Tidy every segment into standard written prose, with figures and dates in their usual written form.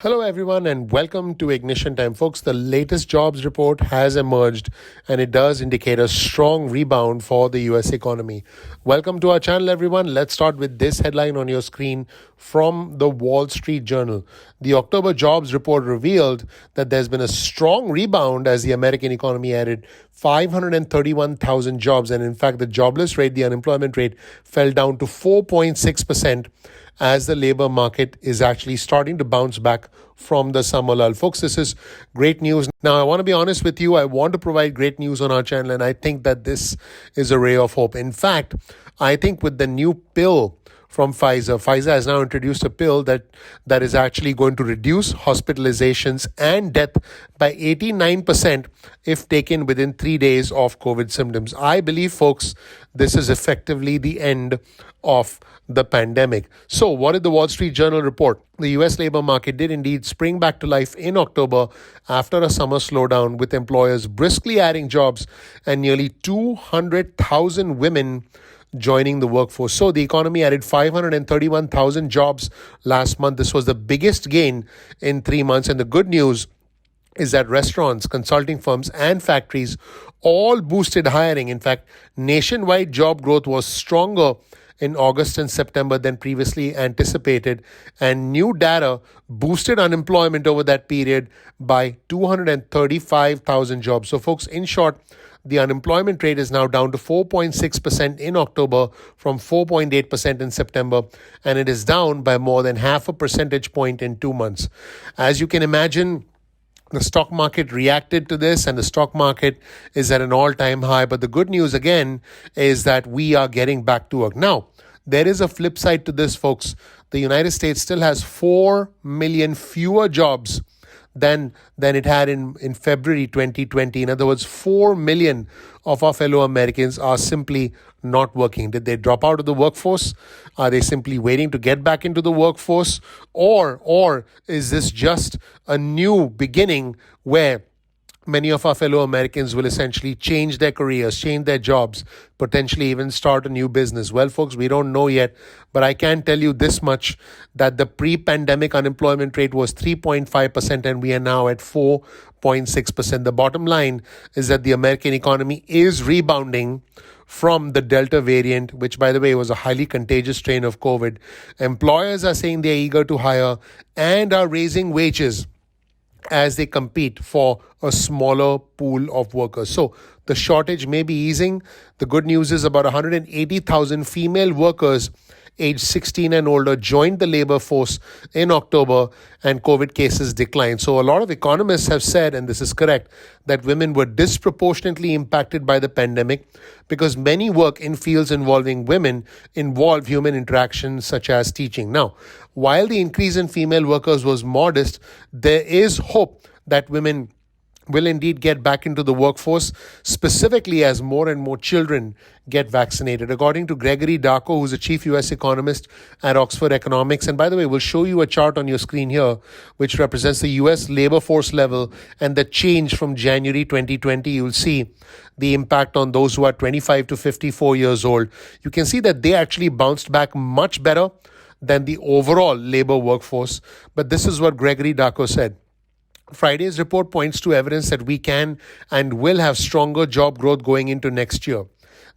Hello, everyone, and welcome to Ignition Time. Folks, the latest jobs report has emerged and it does indicate a strong rebound for the US economy. Welcome to our channel, everyone. Let's start with this headline on your screen from the Wall Street Journal. The October jobs report revealed that there's been a strong rebound as the American economy added 531,000 jobs. And in fact, the jobless rate, the unemployment rate, fell down to 4.6% as the labor market is actually starting to bounce back from the summer lull. Folks, this is great news. Now, I want to be honest with you. I want to provide great news on our channel, and I think that this is a ray of hope. In fact, I think with the new pill from Pfizer has now introduced a pill that is actually going to reduce hospitalizations and death by 89% if taken within 3 days of COVID symptoms. I believe, folks, this is effectively the end of the pandemic. So, what did the Wall Street Journal report? The US labor market did indeed spring back to life in October after a summer slowdown, with employers briskly adding jobs and nearly 200,000 women joining the workforce. So the economy added 531,000 jobs last month. This was the biggest gain in 3 months. And the good news is that restaurants, consulting firms, and factories all boosted hiring. In fact, nationwide job growth was stronger in August and September than previously anticipated, and new data boosted unemployment over that period by 235,000 jobs. So, folks, in short, the unemployment rate is now down to 4.6% in October from 4.8% in September, and it is down by more than half a percentage point in 2 months. As you can imagine, the stock market reacted to this, and the stock market is at an all-time high. But the good news, again, is that we are getting back to work. Now, there is a flip side to this, folks. The United States still has 4 million fewer jobs than it had in February 2020. In other words, 4 million of our fellow Americans are simply not working. Did they drop out of the workforce? Are they simply waiting to get back into the workforce? Or is this just a new beginning where many of our fellow Americans will essentially change their careers, change their jobs, potentially even start a new business? Well, folks, we don't know yet, but I can tell you this much, that the pre-pandemic unemployment rate was 3.5% and we are now at 4.6%. The bottom line is that the American economy is rebounding from the Delta variant, which, by the way, was a highly contagious strain of COVID. Employers are saying they're eager to hire and are raising wages as they compete for a smaller pool of workers. So the shortage may be easing. The good news is about 180,000 female workers aged 16 and older joined the labor force in October, and COVID cases declined. So a lot of economists have said, and this is correct, that women were disproportionately impacted by the pandemic because many work in fields involving women involve human interaction such as teaching. Now, while the increase in female workers was modest, there is hope that women will indeed get back into the workforce, specifically as more and more children get vaccinated. According to Gregory Darko, who's a chief US economist at Oxford Economics, and by the way, we'll show you a chart on your screen here, which represents the US labor force level and the change from January 2020. You'll see the impact on those who are 25 to 54 years old. You can see that they actually bounced back much better than the overall labor workforce. But this is what Gregory Darko said. Friday's report points to evidence that we can and will have stronger job growth going into next year.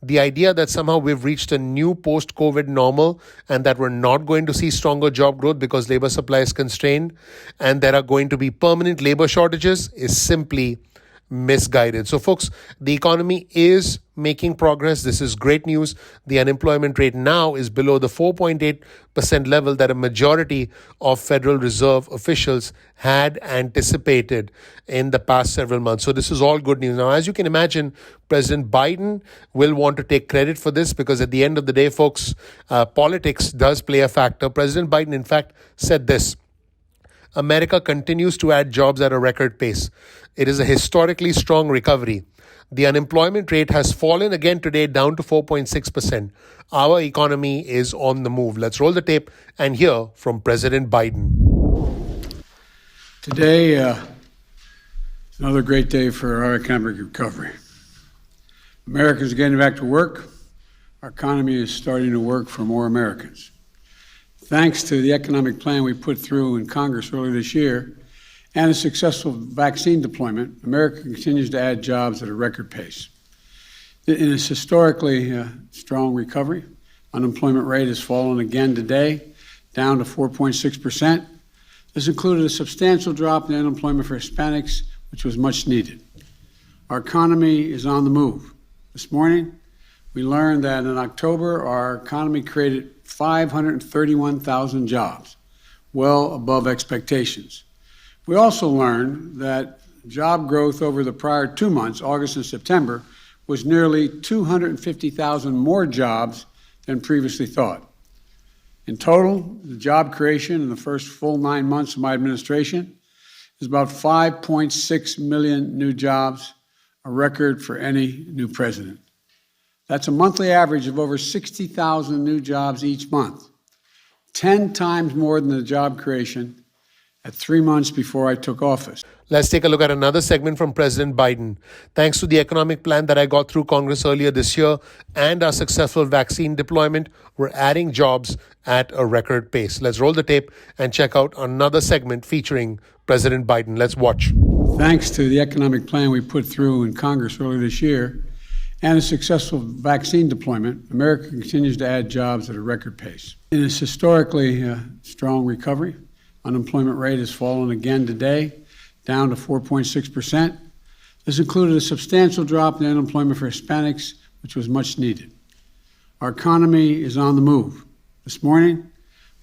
The idea that somehow we've reached a new post-COVID normal and that we're not going to see stronger job growth because labor supply is constrained and there are going to be permanent labor shortages is simply misguided. So, folks, the economy is making progress. This is great news. The unemployment rate now is below the 4.8% level that a majority of Federal Reserve officials had anticipated in the past several months. So this is all good news. Now, as you can imagine, President Biden will want to take credit for this because at the end of the day, folks, politics does play a factor. President Biden, in fact, said this: America continues to add jobs at a record pace. It is a historically strong recovery. The unemployment rate has fallen again today down to 4.6%. Our economy is on the move. Let's roll the tape and hear from President Biden. Today, another great day for our economic recovery. Americans are getting back to work. Our economy is starting to work for more Americans. Thanks to the economic plan we put through in Congress earlier this year and a successful vaccine deployment, America continues to add jobs at a record pace. In this historically strong recovery, unemployment rate has fallen again today, down to 4.6%. This included a substantial drop in unemployment for Hispanics, which was much needed. Our economy is on the move. This morning, we learned that in October, our economy created 531,000 jobs, well above expectations. We also learned that job growth over the prior 2 months, August and September, was nearly 250,000 more jobs than previously thought. In total, the job creation in the first full 9 months of my administration is about 5.6 million new jobs, a record for any new president. That's a monthly average of over 60,000 new jobs each month, 10 times more than the job creation at 3 months before I took office. Let's take a look at another segment from President Biden. Thanks to the economic plan that I got through Congress earlier this year and our successful vaccine deployment, we're adding jobs at a record pace. Let's roll the tape and check out another segment featuring President Biden. Let's watch. Thanks to the economic plan we put through in Congress earlier this year and a successful vaccine deployment, America continues to add jobs at a record pace. In this historically strong recovery, unemployment rate has fallen again today, down to 4.6%. This included a substantial drop in unemployment for Hispanics, which was much needed. Our economy is on the move. This morning,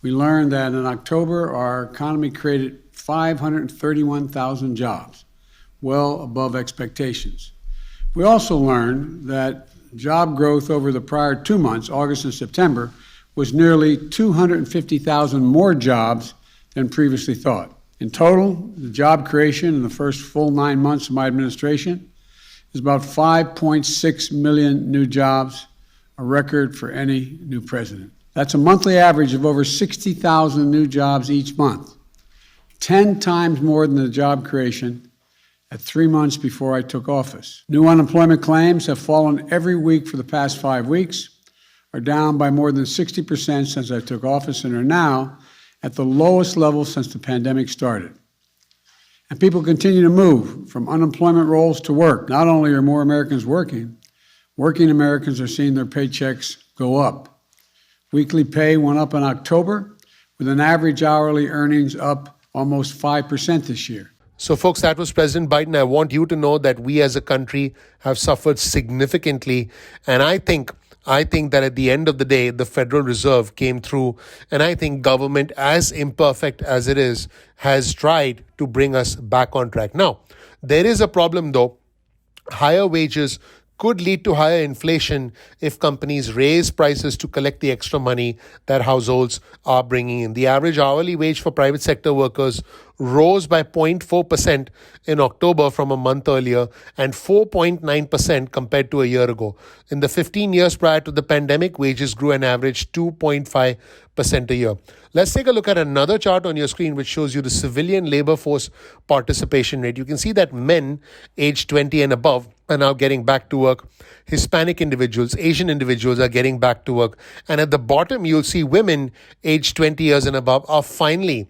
we learned that in October, our economy created 531,000 jobs, well above expectations. We also learned that job growth over the prior 2 months, August and September, was nearly 250,000 more jobs than previously thought. In total, the job creation in the first full 9 months of my administration is about 5.6 million new jobs, a record for any new president. That's a monthly average of over 60,000 new jobs each month, 10 times more than the job creation at 3 months before I took office. New unemployment claims have fallen every week for the past 5 weeks, are down by more than 60% since I took office, and are now at the lowest level since the pandemic started. And people continue to move from unemployment rolls to work. Not only are more Americans working Americans are seeing their paychecks go up. Weekly pay went up in October, with an average hourly earnings up almost 5% this year. So, folks, that was President Biden. I want you to know that we as a country have suffered significantly. And I think that at the end of the day, the Federal Reserve came through. And I think government, as imperfect as it is, has tried to bring us back on track. Now, there is a problem, though. Higher wages could lead to higher inflation if companies raise prices to collect the extra money that households are bringing in. The average hourly wage for private sector workers rose by 0.4% in October from a month earlier and 4.9% compared to a year ago. In the 15 years prior to the pandemic, wages grew an average 2.5% a year. Let's take a look at another chart on your screen which shows you the civilian labor force participation rate. You can see that men aged 20 and above are now getting back to work. Hispanic individuals, Asian individuals are getting back to work. And at the bottom, you'll see women aged 20 years and above are finally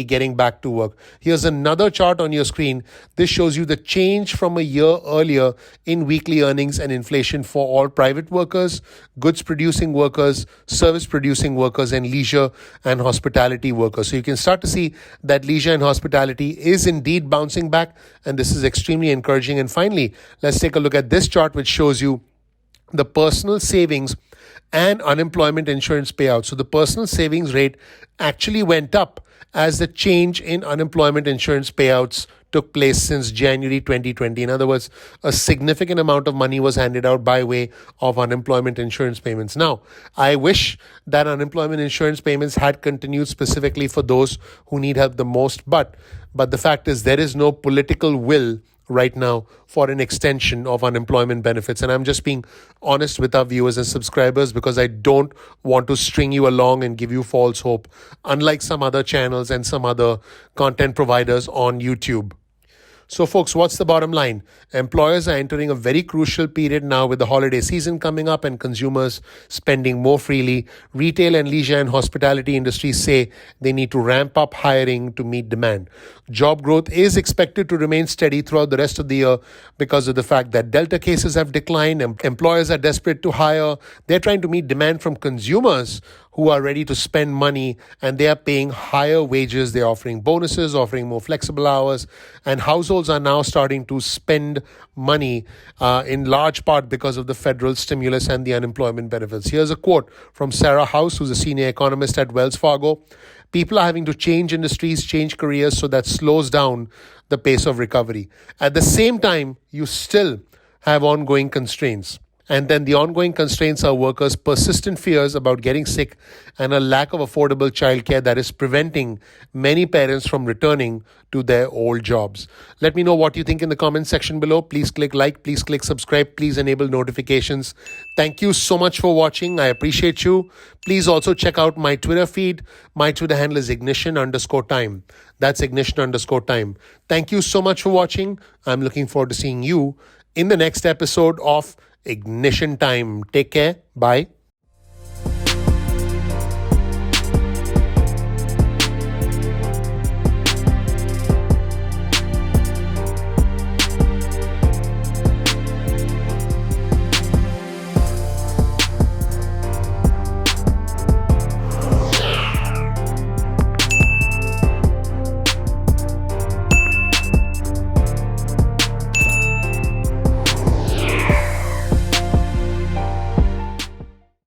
getting back to work. Here's another chart on your screen. This shows you the change from a year earlier in weekly earnings and inflation for all private workers, goods producing workers, service producing workers, and leisure and hospitality workers. So you can start to see that leisure and hospitality is indeed bouncing back, and this is extremely encouraging. And finally, let's take a look at this chart which shows you the personal savings and unemployment insurance payouts. So the personal savings rate actually went up as the change in unemployment insurance payouts took place since January 2020. In other words, a significant amount of money was handed out by way of unemployment insurance payments. Now, I wish that unemployment insurance payments had continued specifically for those who need help the most, but the fact is there is no political will right now for an extension of unemployment benefits. And I'm just being honest with our viewers and subscribers because I don't want to string you along and give you false hope, unlike some other channels and some other content providers on YouTube. So, folks, what's the bottom line? Employers are entering a very crucial period now with the holiday season coming up and consumers spending more freely. Retail and leisure and hospitality industries say they need to ramp up hiring to meet demand. Job growth is expected to remain steady throughout the rest of the year because of the fact that Delta cases have declined. Employers are desperate to hire. They're trying to meet demand from consumers who are ready to spend money, and they are paying higher wages. They're offering bonuses, offering more flexible hours, and households are now starting to spend money in large part because of the federal stimulus and the unemployment benefits. Here's a quote from Sarah House, who's a senior economist at Wells Fargo. People are having to change industries, change careers, so that slows down the pace of recovery. At the same time, you still have ongoing constraints. And then the ongoing constraints are workers' persistent fears about getting sick and a lack of affordable childcare that is preventing many parents from returning to their old jobs. Let me know what you think in the comment section below. Please click like, please click subscribe, please enable notifications. Thank you so much for watching. I appreciate you. Please also check out my Twitter feed. My Twitter handle is ignition_time. That's ignition_time. Thank you so much for watching. I'm looking forward to seeing you in the next episode of Ignition Time. Take care. Bye.